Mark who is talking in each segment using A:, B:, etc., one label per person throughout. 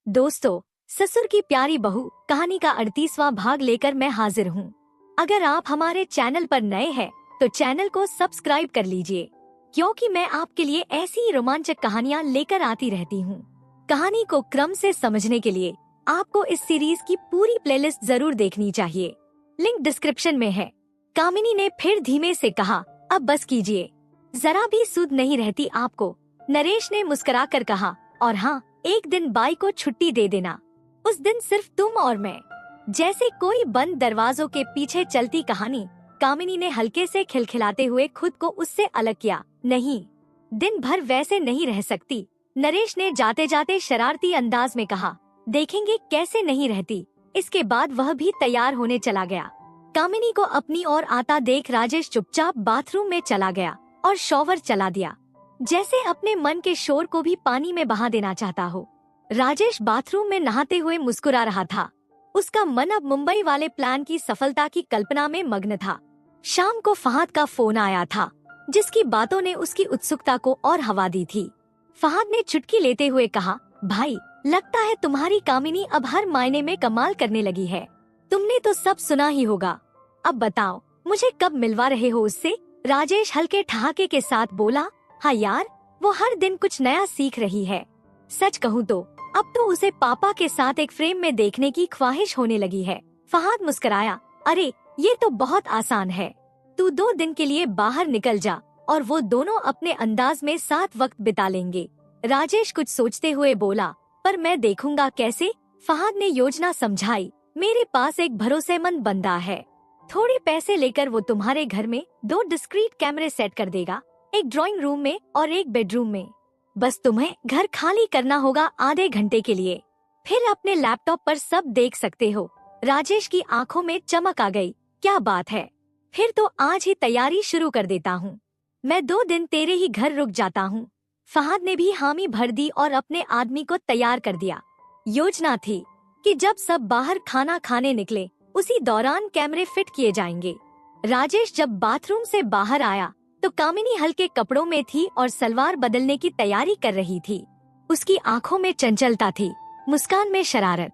A: दोस्तों, ससुर की प्यारी बहू कहानी का 38वां भाग लेकर मैं हाजिर हूँ। अगर आप हमारे चैनल पर नए हैं तो चैनल को सब्सक्राइब कर लीजिए, क्योंकि मैं आपके लिए ऐसी ही रोमांचक कहानियाँ लेकर आती रहती हूँ। कहानी को क्रम से समझने के लिए आपको इस सीरीज की पूरी प्लेलिस्ट जरूर देखनी चाहिए। लिंक डिस्क्रिप्शन में है। कामिनी ने फिर धीमे से कहा, अब बस कीजिए, जरा भी सुध नहीं रहती आपको। नरेश ने मुस्कुराकर कहा, और हाँ, एक दिन बाई को छुट्टी दे देना। उस दिन सिर्फ तुम और मैं। जैसे कोई बंद दरवाजों के पीछे चलती कहानी, कामिनी ने हल्के से खिलखिलाते हुए खुद को उससे अलग किया। नहीं, दिन भर वैसे नहीं रह सकती, नरेश ने जाते जाते शरारती अंदाज में कहा। देखेंगे कैसे नहीं रहती। इसके बाद वह भी तैयार होने चला गया। कामिनी को अपनी ओर आता देख राजेश चुपचाप बाथरूम में चला गया और शॉवर चला दिया, जैसे अपने मन के शोर को भी पानी में बहा देना चाहता हो। राजेश बाथरूम में नहाते हुए मुस्कुरा रहा था। उसका मन अब मुंबई वाले प्लान की सफलता की कल्पना में मग्न था। शाम को फहद का फोन आया था, जिसकी बातों ने उसकी उत्सुकता को और हवा दी थी। फहद ने चुटकी लेते हुए कहा, भाई, लगता है तुम्हारी कामिनी अब हर मायने में कमाल करने लगी है। तुमने तो सब सुना ही होगा। अब बताओ, मुझे कब मिलवा रहे हो उससे? राजेश हल्के ठहाके के साथ बोला। हाँ यार, वो हर दिन कुछ नया सीख रही है। सच कहूँ तो अब तो उसे पापा के साथ एक फ्रेम में देखने की ख्वाहिश होने लगी है। फहद मुस्कुराया। अरे, ये तो बहुत आसान है। तू 2 दिन के लिए बाहर निकल जा और वो दोनों अपने अंदाज में साथ वक्त बिता लेंगे। राजेश कुछ सोचते हुए बोला, पर मैं देखूंगा कैसे? फहद ने योजना समझाई। मेरे पास एक भरोसेमंद बंदा है। थोड़े पैसे लेकर वो तुम्हारे घर में 2 डिस्क्रीट कैमरे सेट कर देगा, एक ड्राइंग रूम में और एक बेडरूम में। बस तुम्हें घर खाली करना होगा आधे घंटे के लिए, फिर अपने लैपटॉप पर सब देख सकते हो। राजेश की आंखों में चमक आ गई। क्या बात है, फिर तो आज ही तैयारी शुरू कर देता हूँ। मैं 2 दिन तेरे ही घर रुक जाता हूँ। फहद ने भी हामी भर दी और अपने आदमी को तैयार कर दिया। योजना थी कि जब सब बाहर खाना खाने निकले, उसी दौरान कैमरे फिट किए जाएंगे। राजेश जब बाथरूम से बाहर आया तो कामिनी हल्के कपड़ों में थी और सलवार बदलने की तैयारी कर रही थी। उसकी आंखों में चंचलता थी, मुस्कान में शरारत।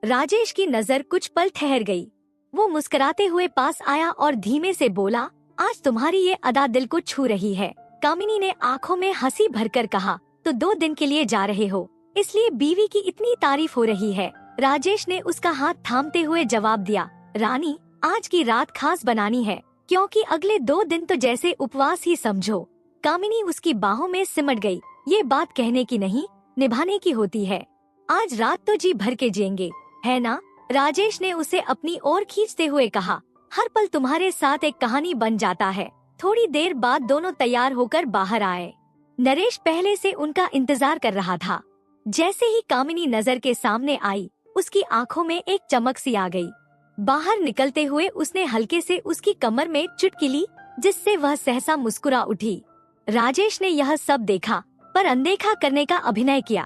A: राजेश की नजर कुछ पल ठहर गई। वो मुस्कुराते हुए पास आया और धीमे से बोला, आज तुम्हारी ये अदा दिल को छू रही है। कामिनी ने आंखों में हंसी भरकर कहा, तो 2 दिन के लिए जा रहे हो, इसलिए बीवी की इतनी तारीफ हो रही है। राजेश ने उसका हाथ थामते हुए जवाब दिया, रानी, आज की रात खास बनानी है, क्योंकि अगले 2 दिन तो जैसे उपवास ही समझो। कामिनी उसकी बाहों में सिमट गई। ये बात कहने की नहीं, निभाने की होती है। आज रात तो जी भर के जिएंगे, है ना? राजेश ने उसे अपनी ओर खींचते हुए कहा। हर पल तुम्हारे साथ एक कहानी बन जाता है। थोड़ी देर बाद दोनों तैयार होकर बाहर आए। नरेश पहले से उनका इंतजार कर रहा था। जैसे ही कामिनी नजर के सामने आई, उसकी आंखों में एक चमक सी आ गई। बाहर निकलते हुए उसने हल्के से उसकी कमर में चुटकी ली, जिससे वह सहसा मुस्कुरा उठी। राजेश ने यह सब देखा, पर अनदेखा करने का अभिनय किया।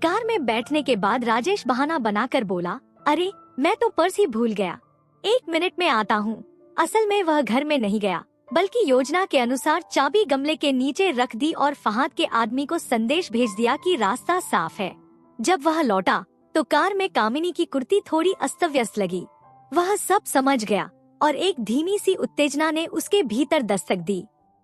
A: कार में बैठने के बाद राजेश बहाना बनाकर बोला, अरे, मैं तो पर्स ही भूल गया, 1 मिनट में आता हूँ। असल में वह घर में नहीं गया, बल्कि योजना के अनुसार चाबी गमले के नीचे रख दी और फहद के आदमी को संदेश भेज दिया कि रास्ता साफ है। जब वह लौटा तो कार में कामिनी की कुर्ती थोड़ी अस्त व्यस्त लगी। वह सब समझ गया और एक धीमी सी उत्तेजना ने उसके भीतर दस्तक दी।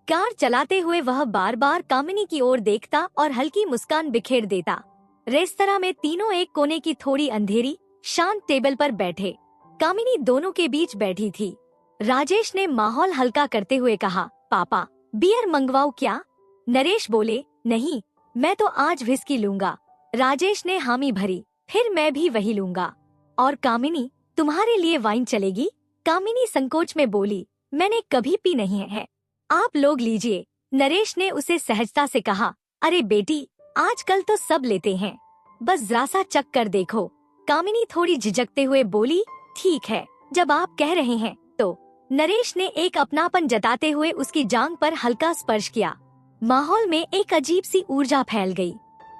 A: कार चलाते हुए वह बार बार कामिनी की ओर देखता और हल्की मुस्कान बिखेर देता। रेस्तरां में तीनों एक कोने की थोड़ी अंधेरी शांत टेबल पर बैठे। कामिनी दोनों के बीच बैठी थी। राजेश ने माहौल हल्का करते हुए कहा, पापा, बियर मंगवाऊं क्या? नरेश बोले, नहीं, मैं तो आज विस्की लूंगा। राजेश ने हामी भरी, फिर मैं भी वही लूंगा। और कामिनी, तुम्हारे लिए वाइन चलेगी? कामिनी संकोच में बोली, मैंने कभी पी नहीं है। आप लोग लीजिए। नरेश ने उसे सहजता से कहा, अरे बेटी, आजकल तो सब लेते हैं, बस जरा सा चख कर देखो। कामिनी थोड़ी झिझकते हुए बोली, ठीक है, जब आप कह रहे हैं तो। नरेश ने एक अपनापन जताते हुए उसकी जांघ पर हल्का स्पर्श किया। माहौल में एक अजीब सी ऊर्जा फैल गई।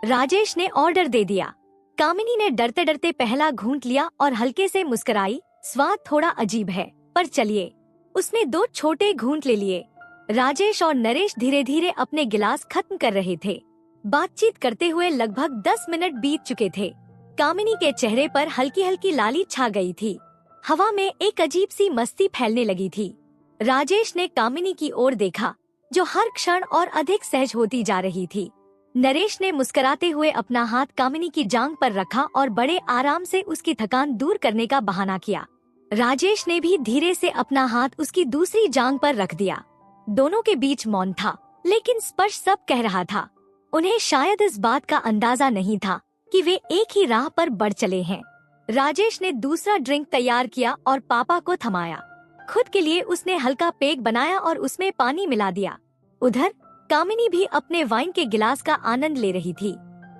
A: राजेश ने ऑर्डर दे दिया। कामिनी ने डरते डरते पहला घूंट लिया और हल्के से मुस्कुराई। स्वाद थोड़ा अजीब है, पर चलिए। उसने 2 छोटे घूंट ले लिए। राजेश और नरेश धीरे धीरे अपने गिलास खत्म कर रहे थे। बातचीत करते हुए लगभग 10 मिनट बीत चुके थे। कामिनी के चेहरे पर हल्की हल्की लाली छा गई थी। हवा में एक अजीब सी मस्ती फैलने लगी थी। राजेश ने कामिनी की ओर देखा, जो हर क्षण और अधिक सहज होती जा रही थी। नरेश ने मुस्कुराते हुए अपना हाथ कामिनी की जांघ पर रखा और बड़े आराम से उसकी थकान दूर करने का बहाना किया। राजेश ने भी धीरे से अपना हाथ उसकी दूसरी जांघ पर रख दिया। दोनों के बीच मौन था, लेकिन स्पर्श सब कह रहा था। उन्हें शायद इस बात का अंदाजा नहीं था कि वे एक ही राह पर बढ़ चले हैं। राजेश ने दूसरा ड्रिंक तैयार किया और पापा को थमाया। खुद के लिए उसने हल्का पेग बनाया और उसमें पानी मिला दिया। उधर कामिनी भी अपने वाइन के गिलास का आनंद ले रही थी।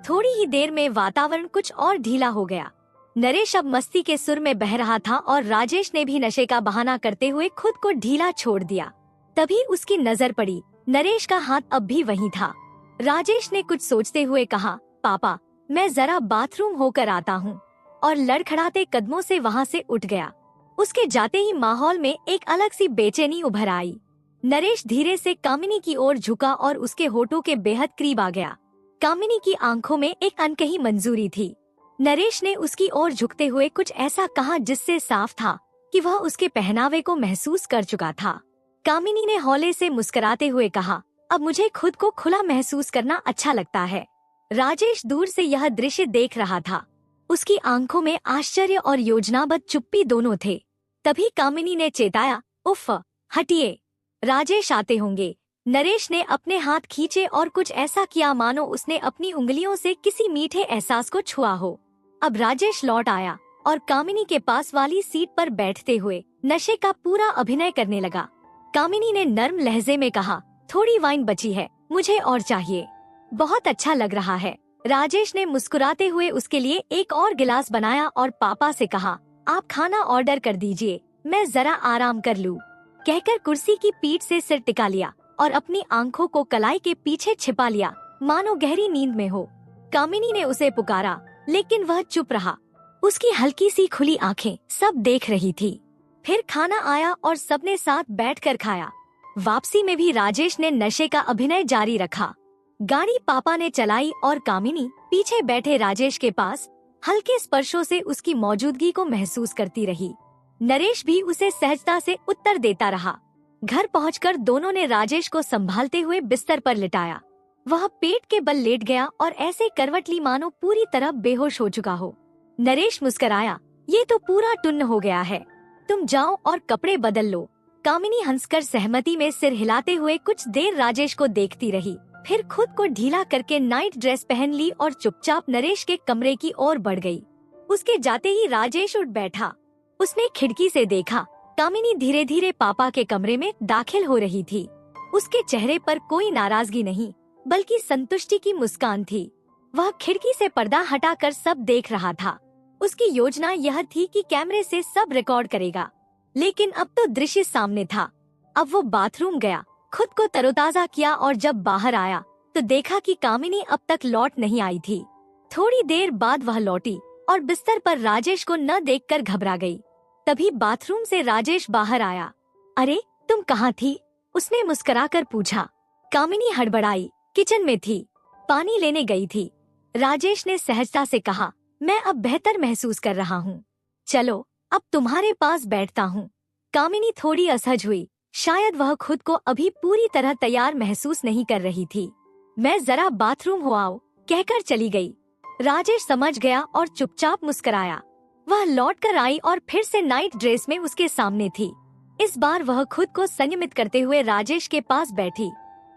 A: थोड़ी ही देर में वातावरण कुछ और ढीला हो गया। नरेश अब मस्ती के सुर में बह रहा था और राजेश ने भी नशे का बहाना करते हुए खुद को ढीला छोड़ दिया। तभी उसकी नजर पड़ी। नरेश का हाथ अब भी वहीं था। राजेश ने कुछ सोचते हुए कहा, पापा, मैं जरा बाथरूम होकर आता हूँ, और लड़खड़ाते कदमों से वहाँ से उठ गया। उसके जाते ही माहौल में एक अलग सी बेचैनी उभर आई। नरेश धीरे से कामिनी की ओर झुका और उसके होठों के बेहद करीब आ गया। कामिनी की आंखों में एक अनकही मंजूरी थी। नरेश ने उसकी ओर झुकते हुए कुछ ऐसा कहा जिससे साफ था कि वह उसके पहनावे को महसूस कर चुका था। कामिनी ने हौले से मुस्कुराते हुए कहा, अब मुझे खुद को खुला महसूस करना अच्छा लगता है। राजेश दूर से यह दृश्य देख रहा था। उसकी आंखों में आश्चर्य और योजनाबद्ध चुप्पी दोनों थे। तभी कामिनी ने चेताया, उफ, हटिए, राजेश आते होंगे। नरेश ने अपने हाथ खींचे और कुछ ऐसा किया मानो उसने अपनी उंगलियों से किसी मीठे एहसास को छुआ हो। अब राजेश लौट आया और कामिनी के पास वाली सीट पर बैठते हुए नशे का पूरा अभिनय करने लगा। कामिनी ने नर्म लहजे में कहा, थोड़ी वाइन बची है, मुझे और चाहिए। बहुत अच्छा लग रहा है। राजेश ने मुस्कुराते हुए उसके लिए एक और गिलास बनाया और पापा से कहा, आप खाना ऑर्डर कर दीजिए, मैं जरा आराम कर लूं। कहकर कुर्सी की पीठ से सिर टिका लिया और अपनी आंखों को कलाई के पीछे छिपा लिया, मानो गहरी नींद में हो। कामिनी ने उसे पुकारा, लेकिन वह चुप रहा। उसकी हल्की सी खुली आंखें सब देख रही थी। फिर खाना आया और सबने साथ बैठकर खाया। वापसी में भी राजेश ने नशे का अभिनय जारी रखा। गाड़ी पापा ने चलाई और कामिनी पीछे बैठे राजेश के पास हल्के स्पर्शों से उसकी मौजूदगी को महसूस करती रही। नरेश भी उसे सहजता से उत्तर देता रहा। घर पहुंचकर दोनों ने राजेश को संभालते हुए बिस्तर पर लिटाया। वह पेट के बल लेट गया और ऐसे करवट ली मानो पूरी तरह बेहोश हो चुका हो। नरेश मुस्कुराया, ये तो पूरा टुन्न हो गया है, तुम जाओ और कपड़े बदल लो। कामिनी हंसकर सहमति में सिर हिलाते हुए कुछ देर राजेश को देखती रही, फिर खुद को ढीला करके नाइट ड्रेस पहन ली और चुपचाप नरेश के कमरे की ओर बढ़ गई। उसके जाते ही राजेश उठ बैठा। उसने खिड़की से देखा, कामिनी धीरे धीरे पापा के कमरे में दाखिल हो रही थी। उसके चेहरे पर कोई नाराजगी नहीं, बल्कि संतुष्टि की मुस्कान थी। वह खिड़की से पर्दा हटाकर सब देख रहा था। उसकी योजना यह थी कि कैमरे से सब रिकॉर्ड करेगा, लेकिन अब तो दृश्य सामने था। अब वो बाथरूम गया, खुद को तरोताजा किया और जब बाहर आया तो देखा कि कामिनी अब तक लौट नहीं आई थी। थोड़ी देर बाद वह लौटी और बिस्तर पर राजेश को न देखकर घबरा गई। तभी बाथरूम से राजेश बाहर आया। अरे, तुम कहाँ थी? उसने मुस्कुराकर पूछा। कामिनी हड़बड़ाई, किचन में थी, पानी लेने गई थी। राजेश ने सहजता से कहा, मैं अब बेहतर महसूस कर रहा हूँ, चलो अब तुम्हारे पास बैठता हूँ। कामिनी थोड़ी असहज हुई, शायद वह खुद को अभी पूरी तरह तैयार महसूस नहीं कर रही थी। मैं जरा बाथरूम हो आओ, कहकर चली गई। राजेश समझ गया और चुपचाप मुस्कुराया। वह लौटकर आई और फिर से नाइट ड्रेस में उसके सामने थी। इस बार वह खुद को संयमित करते हुए राजेश के पास बैठी।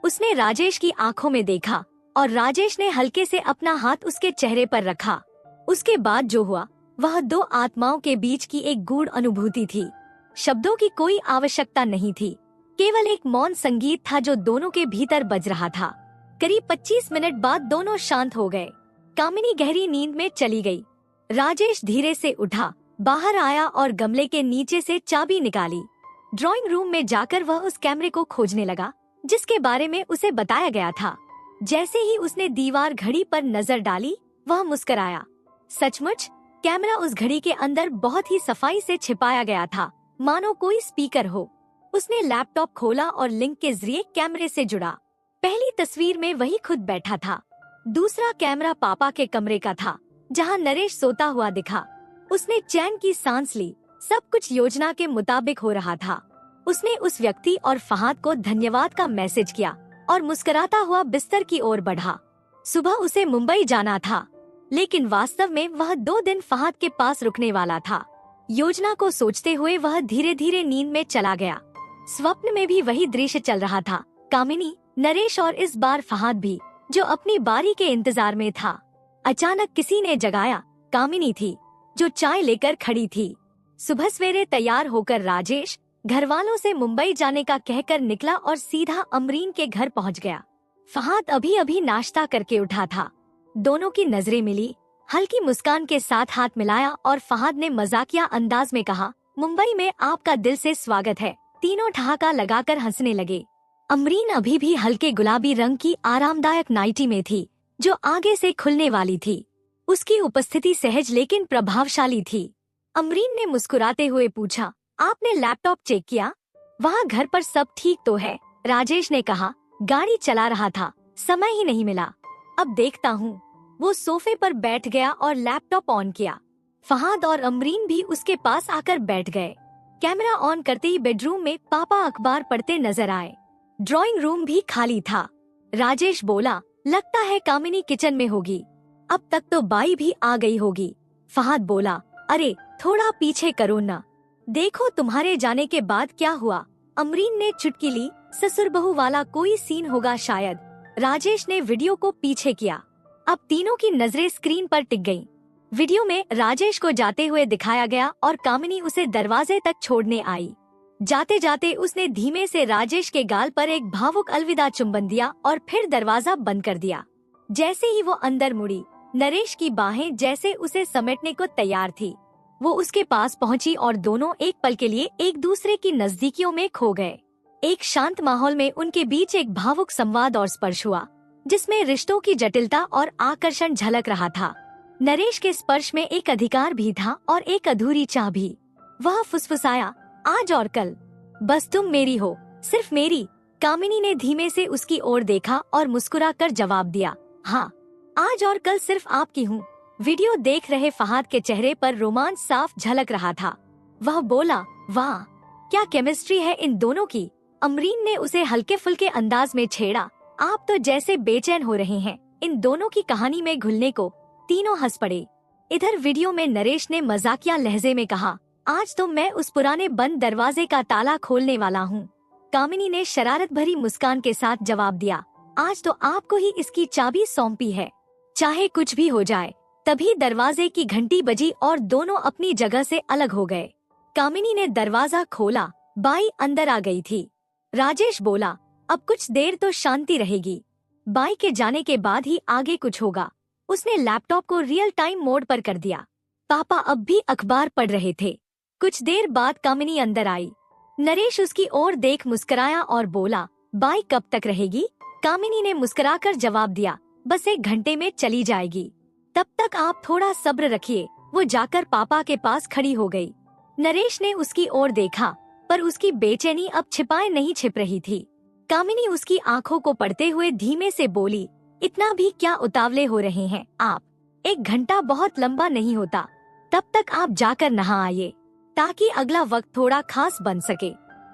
A: उसने राजेश की आंखों में देखा और राजेश ने हल्के से अपना हाथ उसके चेहरे पर रखा। उसके बाद जो हुआ वह दो आत्माओं के बीच की एक गूढ़ अनुभूति थी। शब्दों की कोई आवश्यकता नहीं थी, केवल एक मौन संगीत था जो दोनों के भीतर बज रहा था। करीब 25 मिनट बाद दोनों शांत हो गए। कामिनी गहरी नींद में चली गई। राजेश धीरे से उठा, बाहर आया और गमले के नीचे से चाबी निकाली। ड्राइंग रूम में जाकर वह उस कैमरे को खोजने लगा जिसके बारे में उसे बताया गया था। जैसे ही उसने दीवार घड़ी पर नजर डाली, वह मुस्कुराया। सचमुच कैमरा उस घड़ी के अंदर बहुत ही सफाई से छिपाया गया था, मानो कोई स्पीकर हो। उसने लैपटॉप खोला और लिंक के जरिए कैमरे से जुड़ा। पहली तस्वीर में वही खुद बैठा था। दूसरा कैमरा पापा के कमरे का था। जहां नरेश सोता हुआ दिखा। उसने चैन की सांस ली। सब कुछ योजना के मुताबिक हो रहा था। उसने उस व्यक्ति और फहाद को धन्यवाद का मैसेज किया और मुस्कुराता हुआ बिस्तर की ओर बढ़ा। सुबह उसे मुंबई जाना था, लेकिन वास्तव में वह 2 दिन फहाद के पास रुकने वाला था। योजना को सोचते हुए वह धीरे धीरे नींद में चला गया। स्वप्न में भी वही दृश्य चल रहा था, कामिनी, नरेश और इस बार फहाद भी, जो अपनी बारी के इंतजार में था। अचानक किसी ने जगाया। कामिनी थी, जो चाय लेकर खड़ी थी। सुबह सवेरे तैयार होकर राजेश घर वालों से मुंबई जाने का कहकर निकला और सीधा अमरीन के घर पहुंच गया। फहाद अभी अभी नाश्ता करके उठा था। दोनों की नजरें मिली। हल्की मुस्कान के साथ हाथ मिलाया और फहाद ने मजाकिया अंदाज में कहा, मुंबई में आपका दिल से स्वागत है। तीनों ठहाका लगाकर हंसने लगे। अमरीन अभी भी हल्के गुलाबी रंग की आरामदायक नाइटी में थी, जो आगे से खुलने वाली थी। उसकी उपस्थिति सहज लेकिन प्रभावशाली थी। अमरीन ने मुस्कुराते हुए पूछा, आपने लैपटॉप चेक किया? वहाँ घर पर सब ठीक तो है? राजेश ने कहा, गाड़ी चला रहा था, समय ही नहीं मिला। अब देखता हूँ। वो सोफे पर बैठ गया और लैपटॉप ऑन किया। फहाद और अमरीन भी उसके पास आकर बैठ गए। कैमरा ऑन करते ही बेडरूम में पापा अखबार पढ़ते नजर आए। ड्राइंग रूम भी खाली था। राजेश बोला, लगता है कामिनी किचन में होगी। अब तक तो बाई भी आ गई होगी। फहाद बोला, अरे थोड़ा पीछे करो ना, देखो तुम्हारे जाने के बाद क्या हुआ। अमरीन ने चुटकी ली, ससुर बहू वाला कोई सीन होगा शायद। राजेश ने वीडियो को पीछे किया। अब तीनों की नजरें स्क्रीन पर टिक गईं। वीडियो में राजेश को जाते हुए दिखाया गया और कामिनी उसे दरवाजे तक छोड़ने आई। जाते जाते उसने धीमे से राजेश के गाल पर एक भावुक अलविदा चुंबन दिया और फिर दरवाजा बंद कर दिया। जैसे ही वो अंदर मुड़ी, नरेश की बाहें जैसे उसे समेटने को तैयार थी। वो उसके पास पहुंची और दोनों एक पल के लिए एक दूसरे की नजदीकियों में खो गए। एक शांत माहौल में उनके बीच एक भावुक संवाद और स्पर्श हुआ, जिसमें रिश्तों की जटिलता और आकर्षण झलक रहा था। नरेश के स्पर्श में एक अधिकार भी था और एक अधूरी चाह भी। वह फुसफुसाया, आज और कल, बस तुम मेरी हो, सिर्फ मेरी। कामिनी ने धीमे से उसकी ओर देखा और मुस्कुराकर जवाब दिया, हाँ, आज और कल सिर्फ आपकी हूँ। वीडियो देख रहे फहाद के चेहरे पर रोमांच साफ झलक रहा था। वह बोला, वाह, क्या केमिस्ट्री है इन दोनों की। अमरीन ने उसे हल्के फुल्के अंदाज में छेड़ा, आप तो जैसे बेचैन हो रहे हैं इन दोनों की कहानी में घुलने को। तीनों हंस पड़े। इधर वीडियो में नरेश ने मजाकिया लहजे में कहा, आज तो मैं उस पुराने बंद दरवाजे का ताला खोलने वाला हूँ। कामिनी ने शरारत भरी मुस्कान के साथ जवाब दिया, आज तो आपको ही इसकी चाबी सौंपी है, चाहे कुछ भी हो जाए। तभी दरवाजे की घंटी बजी और दोनों अपनी जगह से अलग हो गए। कामिनी ने दरवाजा खोला। बाई अंदर आ गई थी। राजेश बोला, अब कुछ देर तो शांति रहेगी, बाई के जाने के बाद ही आगे कुछ होगा। उसने लैपटॉप को रियल टाइम मोड पर कर दिया। पापा अब भी अखबार पढ़ रहे थे। कुछ देर बाद कामिनी अंदर आई। नरेश उसकी ओर देख मुस्कुराया और बोला, बाई कब तक रहेगी? कामिनी ने मुस्कुराकर जवाब दिया, बस 1 घंटे में चली जाएगी, तब तक आप थोड़ा सब्र रखिए। वो जाकर पापा के पास खड़ी हो गई। नरेश ने उसकी ओर देखा, पर उसकी बेचैनी अब छिपाए नहीं छिप रही थी। कामिनी उसकी आंखों को पढ़ते हुए धीमे से बोली, इतना भी क्या उतावले हो रहे हैं आप? 1 घंटा बहुत लंबा नहीं होता। तब तक आप जाकर नहा आइए, ताकि अगला वक्त थोड़ा खास बन सके।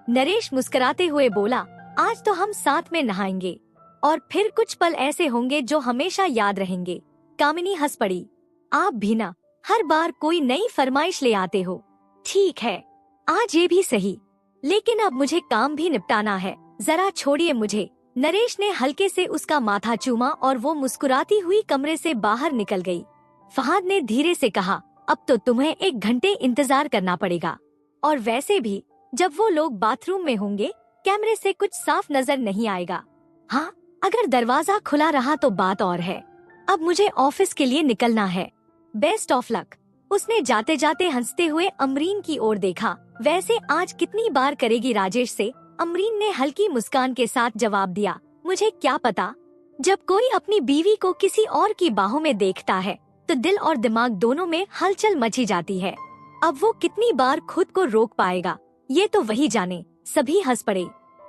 A: नरेश मुस्कुराते हुए बोला, आज तो हम साथ में नहाएंगे और फिर कुछ पल ऐसे होंगे जो हमेशा याद रहेंगे। कामिनी हंस पड़ी, आप भी ना हर बार कोई नई फरमाइश ले आते हो। ठीक है, आज ये भी सही, लेकिन अब मुझे काम भी निपटाना है, जरा छोड़िए मुझे। नरेश ने हल्के से उसका माथा चूमा और वो मुस्कुराती हुई कमरे से बाहर निकल गई। फहाद ने धीरे से कहा, अब तो तुम्हें 1 घंटे इंतजार करना पड़ेगा, और वैसे भी जब वो लोग बाथरूम में होंगे कैमरे से कुछ साफ नजर नहीं आएगा। हाँ, अगर दरवाजा खुला रहा तो बात और है। अब मुझे ऑफिस के लिए निकलना है, बेस्ट ऑफ लक। उसने जाते जाते हंसते हुए अमरीन की ओर देखा। वैसे आज कितनी बार करेगी राजेश से? अमरीन ने हल्की मुस्कान के साथ जवाब दिया, मुझे क्या पता। जब कोई अपनी बीवी को किसी और की बाहों में देखता है तो दिल और दिमाग दोनों में हलचल मची जाती है। अब वो कितनी बार खुद को रोक पाएगा, ये तो वही जाने। सभी हंस पड़े।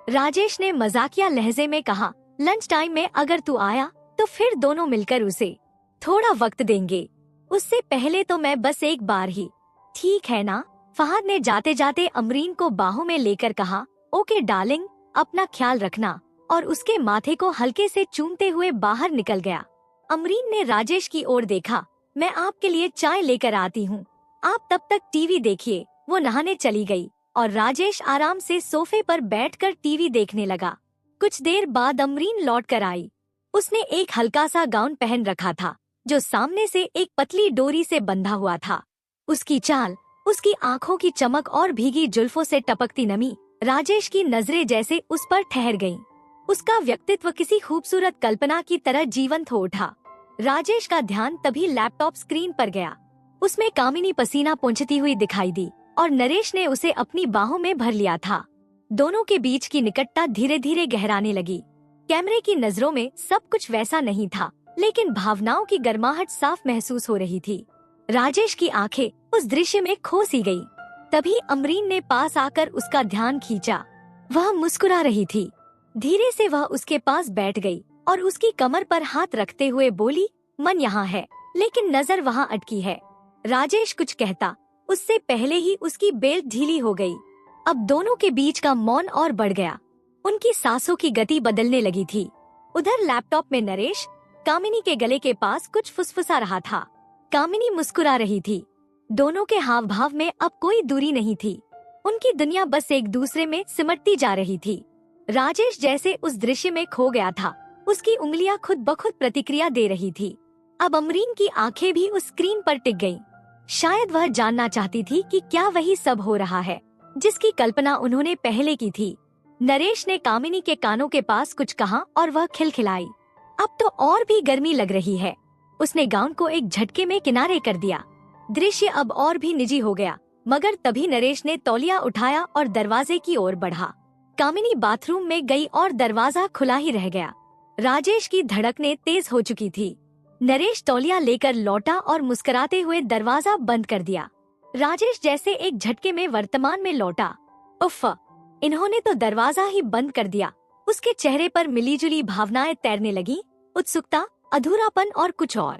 A: राजेश ने मजाकिया लहजे में कहा, लंच टाइम में अगर तू आया तो फिर दोनों मिलकर उसे थोड़ा वक्त देंगे। उससे पहले तो मैं बस एक बार ही। ठीक है ना? फहद ने जाते जाते अमरीन को बाहों में लेकर कहा। ओके डार्लिंग, अपना ख्याल रखना, और उसके माथे को हल्के से चूमते हुए बाहर निकल गया। अमरीन ने राजेश की ओर देखा। मैं आपके लिए चाय लेकर आती हूँ, आप तब तक टीवी देखिए। वो नहाने चली गई और राजेश आराम से सोफे पर बैठकर टीवी देखने लगा। कुछ देर बाद अमरीन लौट कर आई। उसने एक हल्का सा गाउन पहन रखा था जो सामने से एक पतली डोरी से बंधा हुआ था। उसकी चाल, उसकी आंखों की चमक और भीगी जुल्फों से टपकती नमी राजेश की नजरें जैसे उस पर ठहर गईं। उसका व्यक्तित्व किसी खूबसूरत कल्पना की तरह जीवंत हो उठा। राजेश का ध्यान तभी लैपटॉप स्क्रीन पर गया। उसमें कामिनी पसीना पोंछती हुई दिखाई दी और नरेश ने उसे अपनी बाहों में भर लिया था। दोनों के बीच की निकटता धीरे धीरे गहराने लगी। कैमरे की नजरों में सब कुछ वैसा नहीं था, लेकिन भावनाओं की गर्माहट साफ महसूस हो रही थी। राजेश की आंखें उस दृश्य में खो सी गई। तभी अमरीन ने पास आकर उसका ध्यान खींचा। वह मुस्कुरा रही थी। धीरे से वह उसके पास बैठ गई और उसकी कमर पर हाथ रखते हुए बोली, मन यहाँ है लेकिन नजर वहाँ अटकी है। राजेश कुछ कहता, उससे पहले ही उसकी बेल्ट ढीली हो गई। अब दोनों के बीच का मौन और बढ़ गया। उनकी सांसों की गति बदलने लगी थी। उधर लैपटॉप में नरेश कामिनी के गले के पास कुछ फुसफुसा रहा था। कामिनी मुस्कुरा रही थी। दोनों के हाव भाव में अब कोई दूरी नहीं थी। उनकी दुनिया बस एक दूसरे में सिमटती जा रही थी। राजेश जैसे उस दृश्य में खो गया था। उसकी उंगलियां खुद ब खुद प्रतिक्रिया दे रही थी। अब अमरीन की आंखें भी उस स्क्रीन पर टिक गईं। शायद वह जानना चाहती थी कि क्या वही सब हो रहा है जिसकी कल्पना उन्होंने पहले की थी। नरेश ने कामिनी के कानों के पास कुछ कहा और वह खिलखिलाई। अब तो और भी गर्मी लग रही है। उसने गाउन को एक झटके में किनारे कर दिया। दृश्य अब और भी निजी हो गया, मगर तभी नरेश ने तौलिया उठाया और दरवाजे की ओर बढ़ा। कामिनी बाथरूम में गई और दरवाजा खुला ही रह गया। राजेश की धड़कनें तेज हो चुकी थी। नरेश तौलिया लेकर लौटा और मुस्कुराते हुए दरवाजा बंद कर दिया। राजेश जैसे एक झटके में वर्तमान में लौटा। उफ़, इन्होंने तो दरवाजा ही बंद कर दिया। उसके चेहरे पर मिलीजुली भावनाएं तैरने लगी, उत्सुकता, अधूरापन और कुछ और,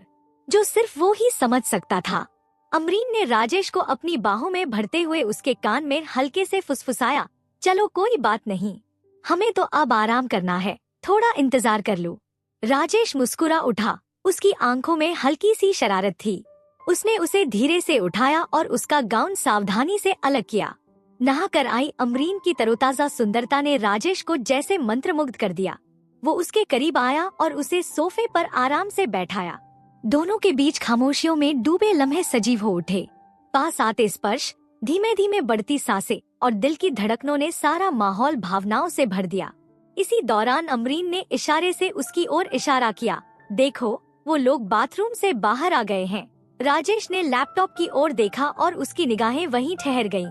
A: जो सिर्फ वो ही समझ सकता था। अमरीन ने राजेश को अपनी बाहों में भरते हुए उसके कान में हल्के से फुसफुसाया, चलो कोई बात नहीं, हमें तो अब आराम करना है, थोड़ा इंतजार कर लो। राजेश मुस्कुरा उठा। उसकी आंखों में हल्की सी शरारत थी। उसने उसे धीरे से उठाया और उसका गाउन सावधानी से अलग किया। नहाकर आई अमरीन की तरोताजा सुंदरता ने राजेश को जैसे मंत्रमुग्ध कर दिया। वो उसके करीब आया और उसे सोफे पर आराम से बैठाया। दोनों के बीच खामोशियों में डूबे लम्हे सजीव हो उठे। पास आते स्पर्श, धीमे धीमे बढ़ती सांसें और दिल की धड़कनों ने सारा माहौल भावनाओं से भर दिया। इसी दौरान अमरीन ने इशारे से उसकी ओर इशारा किया, देखो वो लोग बाथरूम से बाहर आ गए हैं। राजेश ने लैपटॉप की ओर देखा और उसकी निगाहें वहीं ठहर गईं।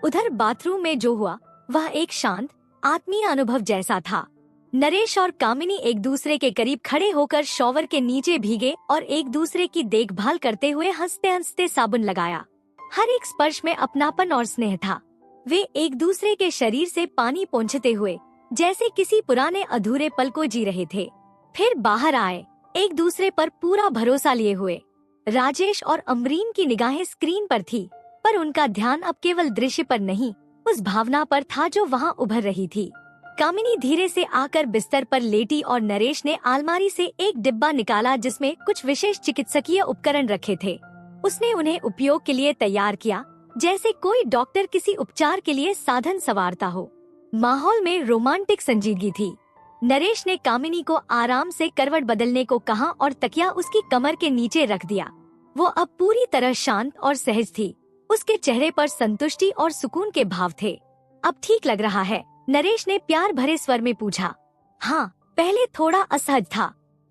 A: उधर बाथरूम में जो हुआ वह एक शांत, आत्मीय अनुभव जैसा था। नरेश और कामिनी एक दूसरे के करीब खड़े होकर शॉवर के नीचे भीगे और एक दूसरे की देखभाल करते हुए हंसते हंसते साबुन लगाया। हर एक स्पर्श में अपनापन और स्नेह था। वे एक दूसरे के शरीर से पानी पोंछते हुए जैसे किसी पुराने अधूरे पल को जी रहे थे। फिर बाहर आए, एक दूसरे पर पूरा भरोसा लिए हुए। राजेश और अमरीन की निगाहें स्क्रीन पर थी, पर उनका ध्यान अब केवल दृश्य पर नहीं, उस भावना पर था जो वहाँ उभर रही थी। कामिनी धीरे से आकर बिस्तर पर लेटी और नरेश ने अलमारी से एक डिब्बा निकाला जिसमें कुछ विशेष चिकित्सकीय उपकरण रखे थे। उसने उन्हें उपयोग के लिए तैयार किया, जैसे कोई डॉक्टर किसी उपचार के लिए साधन संवारता हो। माहौल में रोमांटिक संजीदगी थी। नरेश ने कामिनी को आराम से करवट बदलने को कहा और तकिया उसकी कमर के नीचे रख दिया। वो अब पूरी तरह शांत और सहज थी। उसके चेहरे पर संतुष्टि और सुकून के भाव थे। अब ठीक लग रहा है? नरेश ने प्यार भरे स्वर में पूछा। हाँ, पहले थोड़ा असहज था,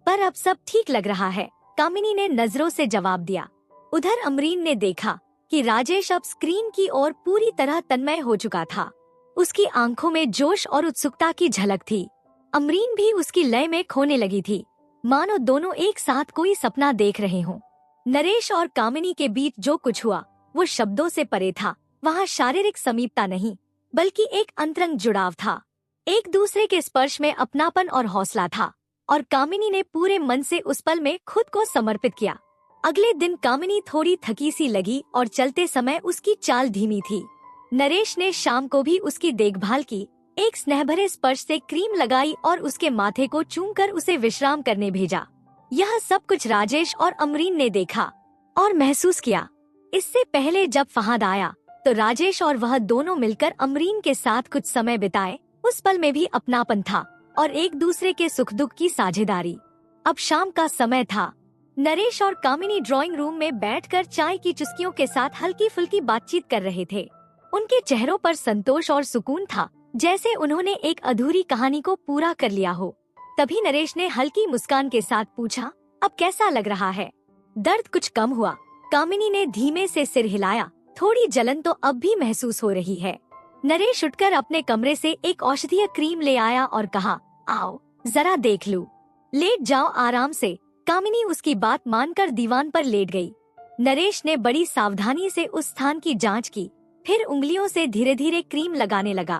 A: पर अब सब ठीक लग रहा है, कामिनी ने नजरों से जवाब दिया। उधर अमरीन ने देखा कि राजेश अब स्क्रीन की ओर पूरी तरह तन्मय हो चुका था। उसकी आंखों में जोश और उत्सुकता की झलक थी। अमरीन भी उसकी लय में खोने लगी थी, मानो दोनों एक साथ कोई सपना देख रहे हों। नरेश और कामिनी के बीच जो कुछ हुआ वो शब्दों से परे था। वहाँ शारीरिक समीपता नहीं, बल्कि एक अंतरंग जुड़ाव था। एक दूसरे के स्पर्श में अपनापन और हौसला था, और कामिनी ने पूरे मन से उस पल में खुद को समर्पित किया। अगले दिन कामिनी थोड़ी थकी सी लगी और चलते समय उसकी चाल धीमी थी। नरेश ने शाम को भी उसकी देखभाल की, एक स्नेहभरे स्पर्श से क्रीम लगाई और उसके माथे को चूमकर उसे विश्राम करने भेजा। यह सब कुछ राजेश और अमरीन ने देखा और महसूस किया। इससे पहले जब फहाद आया तो राजेश और वह दोनों मिलकर अमरीन के साथ कुछ समय बिताए। उस पल में भी अपनापन था और एक दूसरे के सुख दुख की साझेदारी। अब शाम का समय था। नरेश और कामिनी ड्राइंग रूम में बैठकर चाय की चुस्कियों के साथ हल्की फुल्की बातचीत कर रहे थे। उनके चेहरों पर संतोष और सुकून था, जैसे उन्होंने एक अधूरी कहानी को पूरा कर लिया हो। तभी नरेश ने हल्की मुस्कान के साथ पूछा, अब कैसा लग रहा है? दर्द कुछ कम हुआ? कामिनी ने धीमे से सिर हिलाया। थोड़ी जलन तो अब भी महसूस हो रही है। नरेश उठकर अपने कमरे से एक औषधीय क्रीम ले आया और कहा, आओ जरा देख लूं। लेट जाओ आराम से। कामिनी उसकी बात मानकर दीवान पर लेट गई। नरेश ने बड़ी सावधानी से उस स्थान की जांच की, फिर उंगलियों से धीरे धीरे क्रीम लगाने लगा।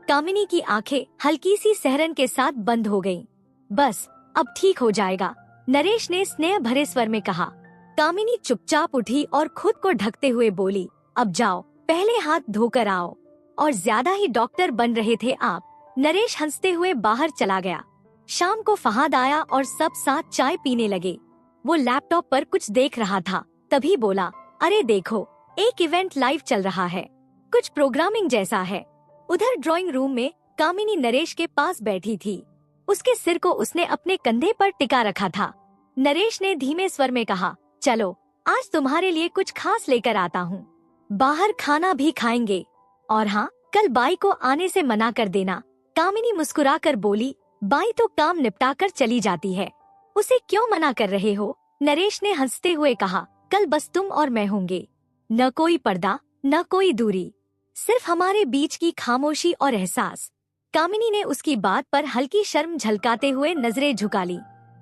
A: कामिनी की आंखें हल्की सी सहरन के साथ बंद हो गईं। बस अब ठीक हो जाएगा, नरेश ने स्नेह भरे स्वर में कहा। कामिनी चुपचाप उठी और खुद को ढकते हुए बोली, अब जाओ, पहले हाथ धोकर आओ। और ज्यादा ही डॉक्टर बन रहे थे आप। नरेश हंसते हुए बाहर चला गया। शाम को फहाद आया और सब साथ चाय पीने लगे। वो लैपटॉप पर कुछ देख रहा था, तभी बोला, अरे देखो, एक इवेंट लाइव चल रहा है, कुछ प्रोग्रामिंग जैसा है। उधर ड्राइंग रूम में कामिनी नरेश के पास बैठी थी। उसके सिर को उसने अपने कंधे पर टिका रखा था। नरेश ने धीमे स्वर में कहा, चलो आज तुम्हारे लिए कुछ खास लेकर आता हूँ। बाहर खाना भी खाएंगे, और हाँ, कल बाई को आने से मना कर देना। कामिनी मुस्कुराकर बोली, बाई तो काम निपटा कर चली जाती है, उसे क्यों मना कर रहे हो? नरेश ने हंसते हुए कहा, कल बस तुम और मैं होंगे। न कोई पर्दा, न कोई दूरी, सिर्फ हमारे बीच की खामोशी और एहसास। कामिनी ने उसकी बात पर हल्की शर्म झलकाते हुए नजरें झुका ली।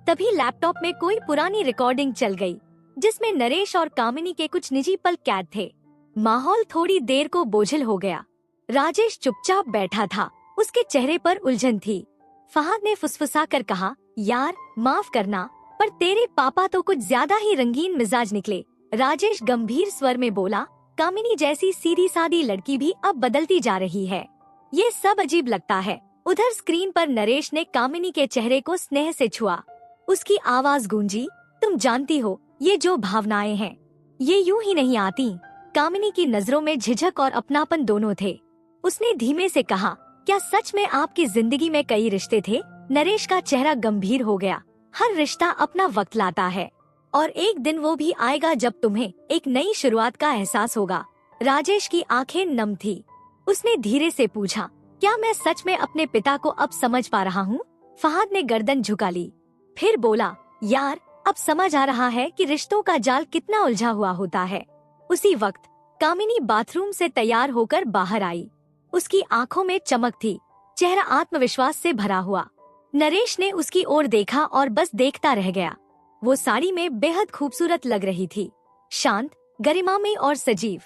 A: तभी लैपटॉप में कोई पुरानी रिकॉर्डिंग चल गई, जिसमें नरेश और कामिनी के कुछ निजी पल कैद थे। माहौल थोड़ी देर को बोझिल हो गया। राजेश चुपचाप बैठा था, उसके चेहरे पर उलझन थी। फहाद ने फुसफुसाकर कहा, यार माफ करना, पर तेरे पापा तो कुछ ज्यादा ही रंगीन मिजाज निकले। राजेश गंभीर स्वर में बोला, कामिनी जैसी सीधी सादी लड़की भी अब बदलती जा रही है, ये सब अजीब लगता है। उधर स्क्रीन पर नरेश ने कामिनी के चेहरे को स्नेह से छुआ। उसकी आवाज गूंजी, तुम जानती हो, ये जो भावनाएं हैं, ये यूं ही नहीं आती। कामिनी की नजरों में झिझक और अपनापन दोनों थे। उसने धीमे से कहा, क्या सच में आपकी जिंदगी में कई रिश्ते थे? नरेश का चेहरा गंभीर हो गया। हर रिश्ता अपना वक्त लाता है, और एक दिन वो भी आएगा जब तुम्हें एक नई शुरुआत का एहसास होगा। राजेश की आंखें नम थी। उसने धीरे से पूछा, क्या मैं सच में अपने पिता को अब समझ पा रहा हूँ? फहाद ने गर्दन झुका ली, फिर बोला, यार अब समझ आ रहा है कि रिश्तों का जाल कितना उलझा हुआ होता है। उसी वक्त कामिनी बाथरूम से तैयार होकर बाहर आई। उसकी आंखों में चमक थी, चेहरा आत्मविश्वास से भरा हुआ। नरेश ने उसकी ओर देखा और बस देखता रह गया। वो साड़ी में बेहद खूबसूरत लग रही थी, शांत, गरिमामय और सजीव।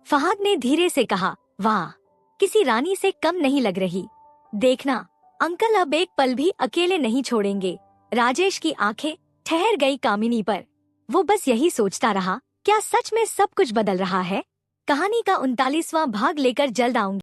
A: फहाद ने धीरे से कहा, वाह, किसी रानी से कम नहीं लग रही। देखना, अंकल अब एक पल भी अकेले नहीं छोड़ेंगे। राजेश की आंखें ठहर गई कामिनी पर। वो बस यही सोचता रहा, क्या सच में सब कुछ बदल रहा है? कहानी का 39वां भाग लेकर जल्द आऊंगी।